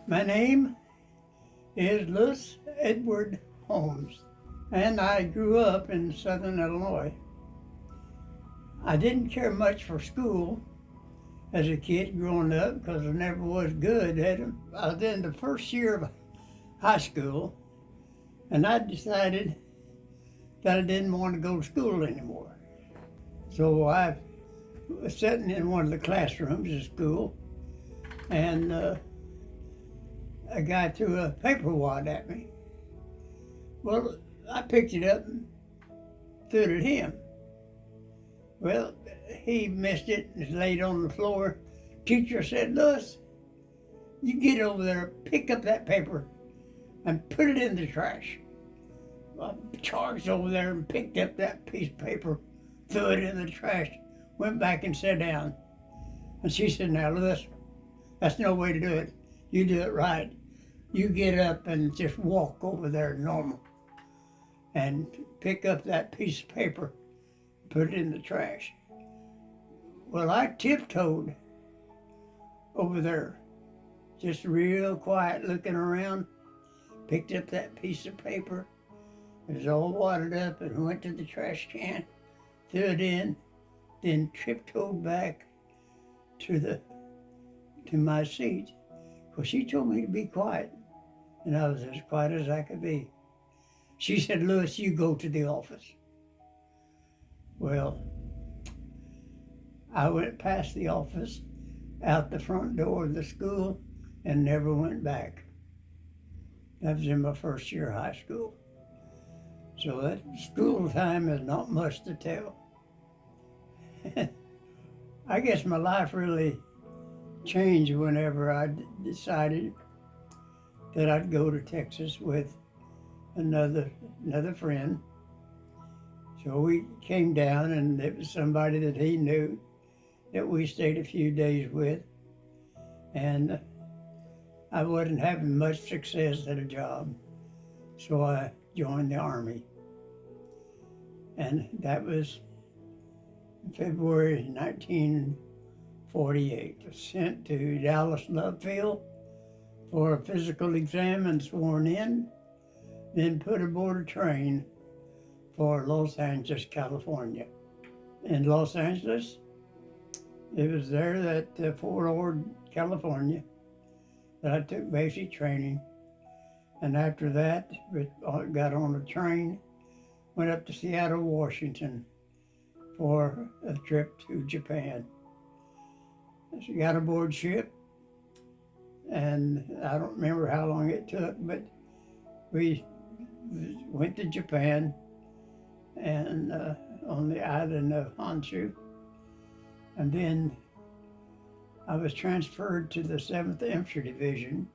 My name is Louis Edward Holmes, and I grew up in southern Illinois. I didn't care much for school as a kid growing up because I never was good at it. I was in the first year of high school, and I decided that I didn't want to go to school anymore. So I was sitting in one of the classrooms at school, and a guy threw a paper wad at me. Well, I picked it up and threw it at him. Well, he missed it and it laid on the floor. Teacher said, "Louis, you get over there, pick up that paper and put it in the trash." I charged over there and picked up that piece of paper, threw it in the trash, went back and sat down. And she said, "Now, Louis, that's no way to do it. You do it right. You get up and just walk over there normal and pick up that piece of paper, put it in the trash." Well, I tiptoed over there, just real quiet looking around, picked up that piece of paper. It was all wadded up and went to the trash can, threw it in, then tiptoed back to my seat. Well, she told me to be quiet, and I was as quiet as I could be. She said, "Louis, you go to the office." Well, I went past the office, out the front door of the school, and never went back. That was in my first year of high school. So that school time is not much to tell. I guess my life really changed whenever I decided that I'd go to Texas with another friend. So we came down, and it was somebody that he knew that we stayed a few days with, and I wasn't having much success at a job, so I joined the Army. And that was February 1948. I was sent to Dallas Love Field for a physical exam and sworn in, then put aboard a train for Los Angeles, California. In Los Angeles, it was there that Fort Ord, California, that I took basic training. And after that, we got on a train, went up to Seattle, Washington for a trip to Japan. So we got aboard ship, and I don't remember how long it took, but we went to Japan and on the island of Honshu. And then I was transferred to the 7th Infantry Division,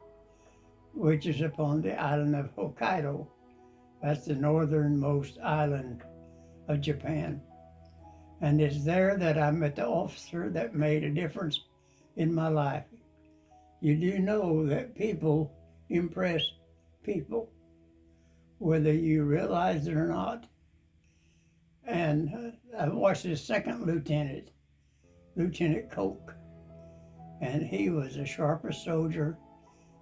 which is upon the island of Hokkaido. That's the northernmost island of Japan. And it's there that I met the officer that made a difference in my life. You do know that people impress people, whether you realize it or not. And I watched his second lieutenant, Lieutenant Coke, and he was the sharpest soldier.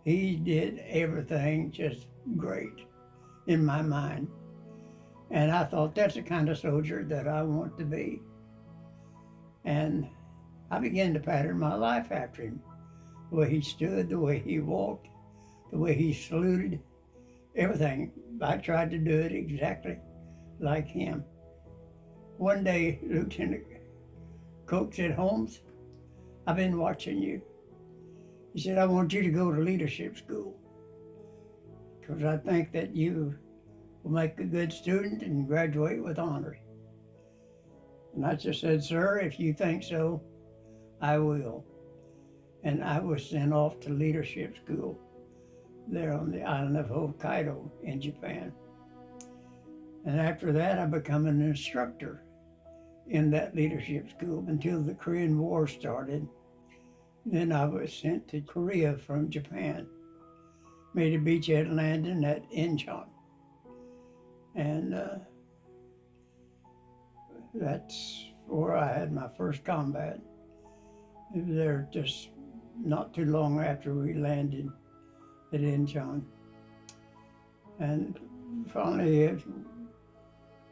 He did everything just great in my mind. And I thought, that's the kind of soldier that I want to be. And I began to pattern my life after him. The way he stood, the way he walked, the way he saluted, everything. I tried to do it exactly like him. One day, Lieutenant Coke said, "Holmes, I've been watching you." He said, "I want you to go to leadership school because I think that you will make a good student and graduate with honors." And I just said, "Sir, if you think so, I will." And I was sent off to leadership school there on the island of Hokkaido in Japan. And after that, I became an instructor in that leadership school until the Korean War started. Then I was sent to Korea from Japan, made a beachhead landing at Incheon. And that's where I had my first combat. It was there just not too long after we landed at Incheon. And finally,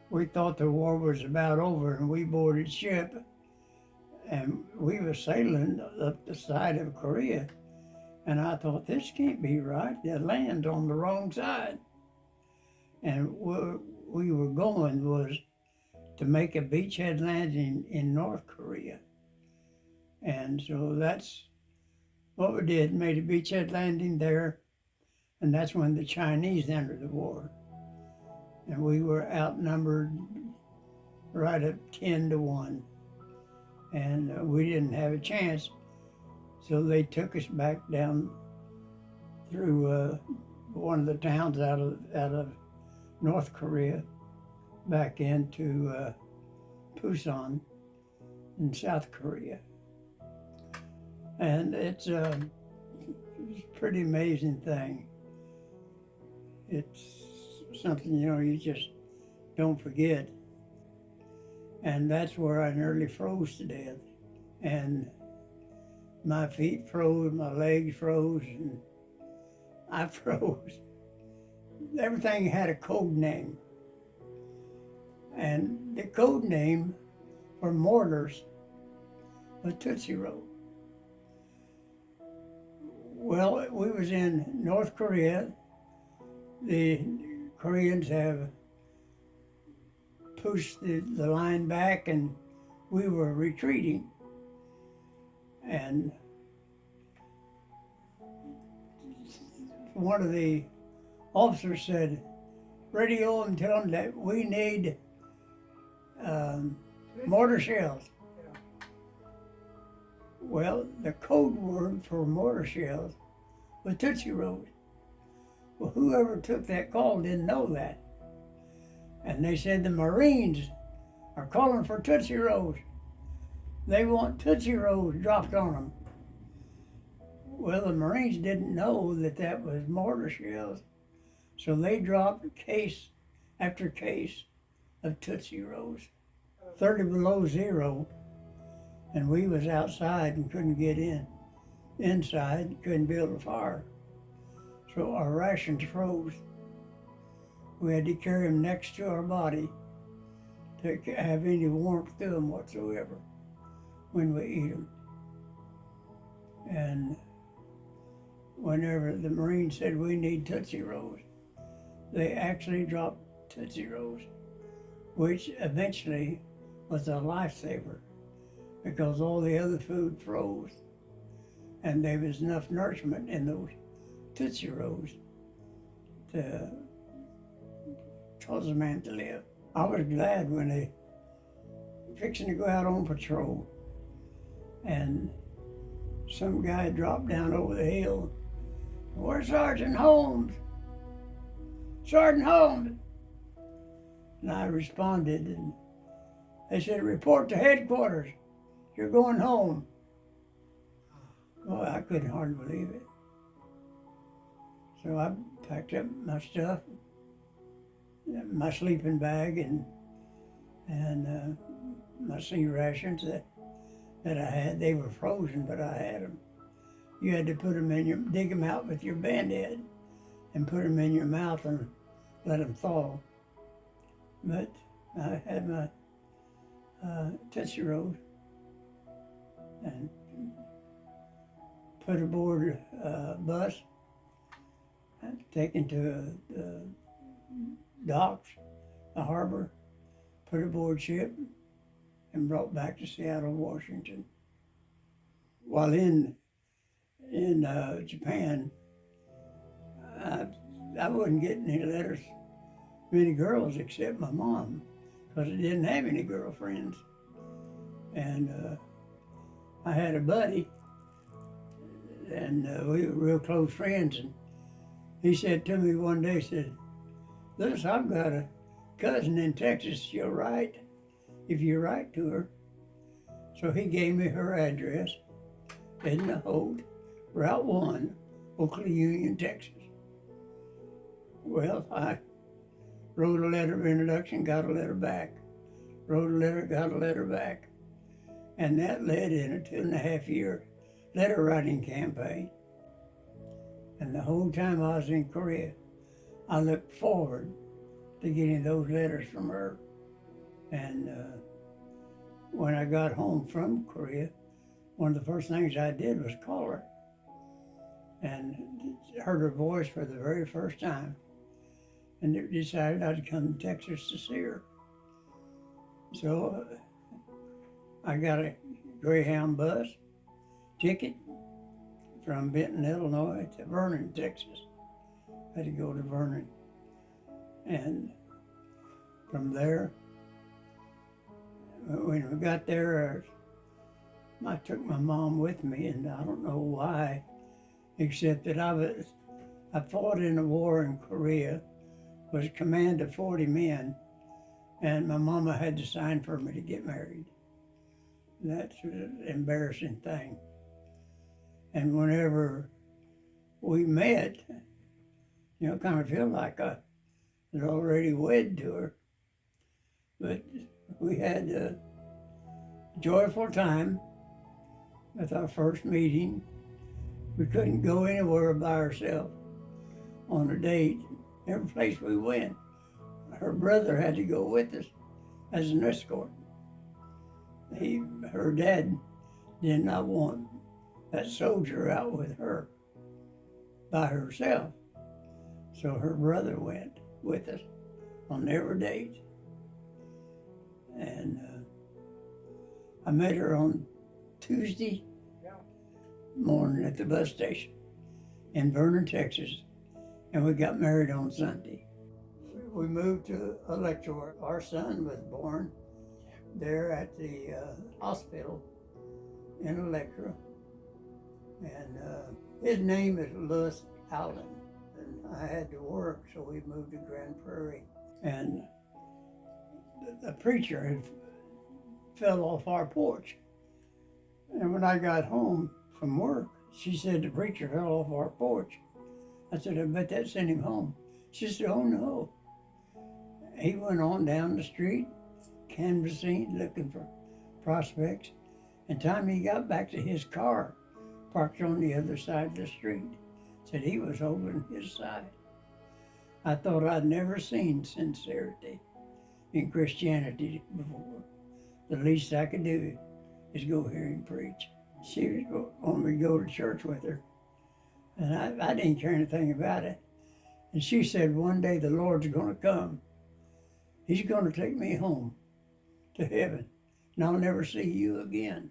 we thought the war was about over, and we boarded ship, and we were sailing up the side of Korea. And I thought, this can't be right. The land's on the wrong side. And where we were going was to make a beachhead landing in North Korea. And so that's what we did, made a beachhead landing there. And that's when the Chinese entered the war. And we were outnumbered right at 10-1. And we didn't have a chance. So they took us back down through one of the towns out of North Korea, back into Busan in South Korea. And it's a pretty amazing thing. It's something, you just don't forget. And that's where I nearly froze to death. And my feet froze, my legs froze, and I froze. Everything had a code name. And the code name for mortars was Tootsie Roll. Well, we was in North Korea. The Koreans have pushed the line back, and we were retreating. And one of the officers said, radio and tell them that we need mortar shells. Well, the code word for mortar shells was Tootsie Rolls. Well, whoever took that call didn't know that. And they said the Marines are calling for Tootsie Rolls. They want Tootsie Rolls dropped on them. Well, the Marines didn't know that that was mortar shells, so they dropped case after case of Tootsie Rolls. 30 below zero, and we was outside and couldn't get inside, couldn't build a fire. So our rations froze. We had to carry them next to our body to have any warmth to them whatsoever when we eat them. And whenever the Marines said we need Tootsie Rolls, they actually dropped Tootsie Rolls, which eventually was a lifesaver because all the other food froze, and there was enough nourishment in those Tootsie Rolls to cause a man to live. I was glad when they fixing to go out on patrol, and some guy dropped down over the hill. Where's Sergeant Holmes? Sergeant Holmes! And I responded, and they said, report to headquarters. You're going home. Well, I couldn't hardly believe it. So I packed up my stuff, my sleeping bag, and my sea rations that I had. They were frozen, but I had them. You had to put them in dig them out with your Band-Aid and put them in your mouth and let them thaw. But I had my Tootsie Rolls and put aboard a bus, taken to the docks, the harbor, put aboard ship, and brought back to Seattle, Washington. While in Japan, I wasn't getting any letters from any girls except my mom, because I didn't have any girlfriends. And I had a buddy, and we were real close friends, and he said to me one day, said, Liz, I've got a cousin in Texas, she'll write, if you write to her. So he gave me her address, Edna Holt, Route 1, Oakley Union, Texas. Well, I wrote a letter of introduction, got a letter back. Wrote a letter, got a letter back. And that led in a 2.5-year letter writing campaign. And the whole time I was in Korea, I looked forward to getting those letters from her. And when I got home from Korea, one of the first things I did was call her and heard her voice for the very first time, and decided I'd come to Texas to see her. So I got a Greyhound bus ticket from Benton, Illinois to Vernon, Texas. I had to go to Vernon. And from there, when we got there, I took my mom with me, and I don't know why, except that I fought in a war in Korea, was command of 40 men, and my mama had to sign for me to get married. That's an embarrassing thing. And whenever we met, kind of feel like I was already wed to her. But we had a joyful time at our first meeting. We couldn't go anywhere by ourselves on a date. Every place we went, her brother had to go with us as an escort. Her dad did not want that soldier out with her by herself. So her brother went with us on every date. And I met her on Tuesday morning at the bus station in Vernon, Texas, and we got married on Sunday. We moved to Electra. Our son was born there at the hospital in Electra, and his name is Louis Allen. And I had to work, so we moved to Grand Prairie. And the preacher had fell off our porch. And when I got home from work, she said the preacher fell off our porch. I said, I bet that sent him home. She said, oh no. He went on down the street, canvassing, looking for prospects. And time he got back to his car, parked on the other side of the street, said he was over on his side. I thought I'd never seen sincerity in Christianity before. The least I could do is go hear him preach. She wanted me to go to church with her, and I didn't care anything about it. And she said, one day the Lord's going to come. He's going to take me home to heaven, and I'll never see you again.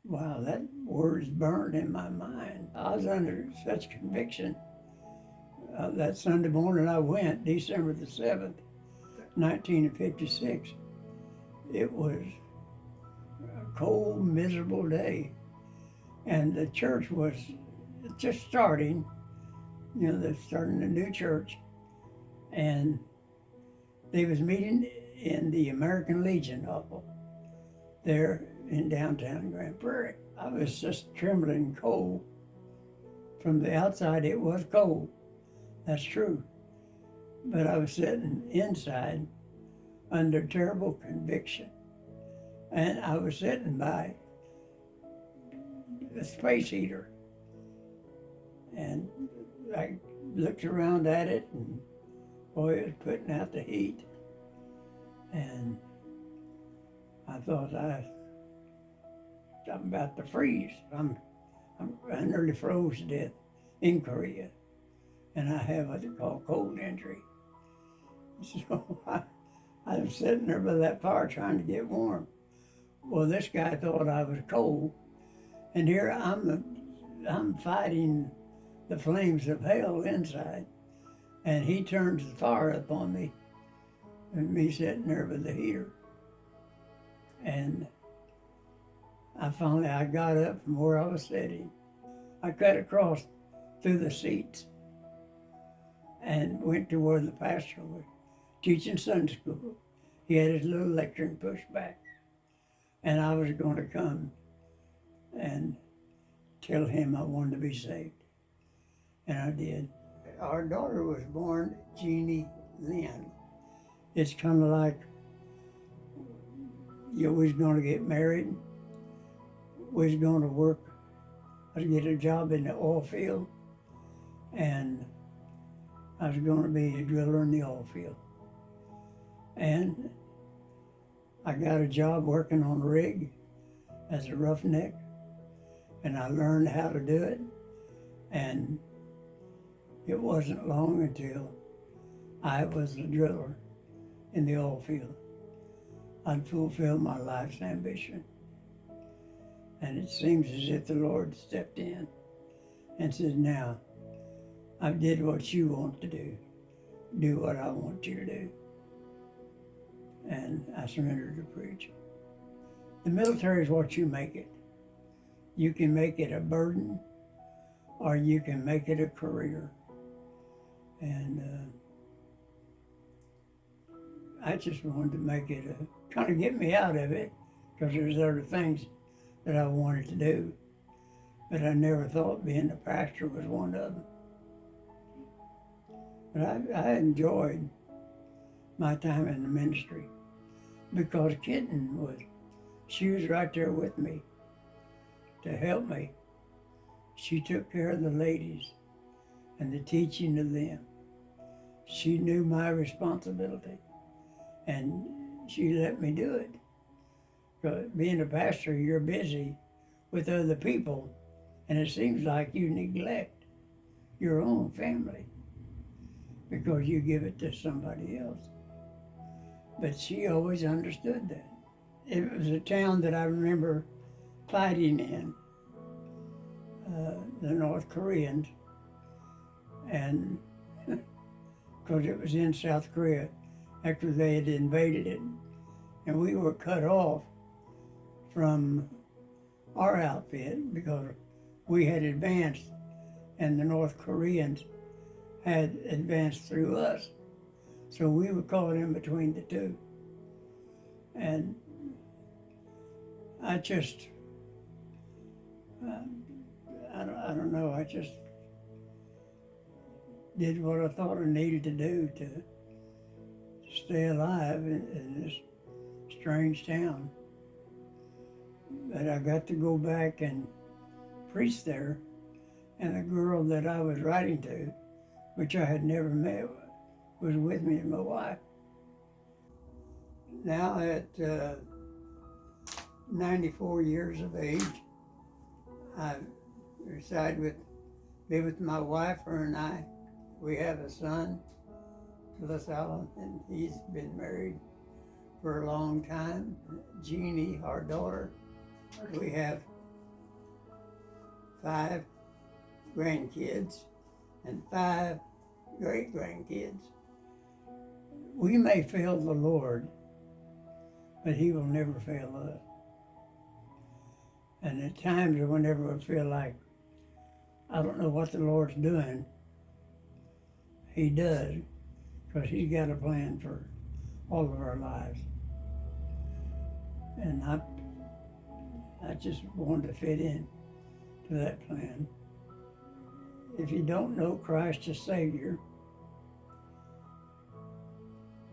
Wow, that word's burned in my mind. I was under such conviction. That Sunday morning I went, December the 7th, 1956. It was a cold, miserable day. And the church was just starting. They're starting a new church. And they was meeting in the American Legion Hall there in downtown Grand Prairie. I was just trembling cold. From the outside, it was cold. That's true. But I was sitting inside under terrible conviction. And I was sitting by a space heater. And I looked around at it, and boy, it was putting out the heat. And I thought, I'm about to freeze. I nearly froze to death in Korea. And I have what they call cold injury. So I was sitting there by that fire trying to get warm. Well, this guy thought I was cold, and here I'm fighting the flames of hell inside, and he turns the fire up on me, and me sitting there with the heater. And I got up from where I was sitting. I cut across through the seats and went to where the pastor was teaching Sunday school. He had his little lectern pushed back. And I was going to come and tell him I wanted to be saved. And I did. Our daughter was born Jeannie Lynn. It's kind of like you was going to get married, we was going to work I was getting a job in the oil field, and I was going to be a driller in the oil field. And I got a job working on a rig as a roughneck, and I learned how to do it. And it wasn't long until I was a driller in the oil field. I'd fulfilled my life's ambition. And it seems as if the Lord stepped in and said, now, I did what you want to do. Do what I want you to do. And I surrendered to preach. The military is what you make it. You can make it a burden, or you can make it a career. And I just wanted to make it trying to get me out of it, because there's other things that I wanted to do, but I never thought being a pastor was one of them. But I enjoyed my time in the ministry, because Kitten she was right there with me to help me. She took care of the ladies and the teaching of them. She knew my responsibility, and she let me do it. Because being a pastor, you're busy with other people, and it seems like you neglect your own family because you give it to somebody else. But she always understood that. It was a town that I remember fighting in, the North Koreans, and because it was in South Korea after they had invaded it, and we were cut off from our outfit because we had advanced and the North Koreans had advanced through us. So we were caught in between the two. And I just, I don't know, I just did what I thought I needed to do to stay alive in this strange town. But I got to go back and preach there, and the girl that I was writing to, which I had never met, was with me and my wife. Now at 94 years of age, I decided to be with my wife, her and I. We have a son, LaSalle, and he's been married for a long time. Jeannie, our daughter. We have 5 grandkids and 5 great-grandkids. We may fail the Lord, but He will never fail us. And at times whenever I feel like I don't know what the Lord's doing, He does, because He's got a plan for all of our lives. And I just wanted to fit in to that plan. If you don't know Christ as Savior,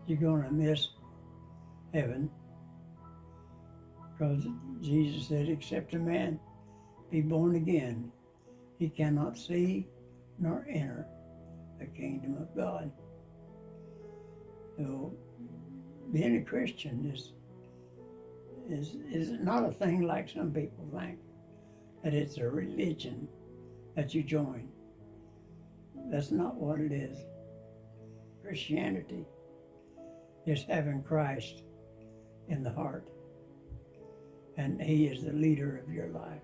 you're going to miss heaven, because Jesus said, except a man be born again, he cannot see nor enter the kingdom of God. So being a Christian is not a thing like some people think, that it's a religion that you join. That's not what it is. Christianity is having Christ in the heart, and He is the leader of your life.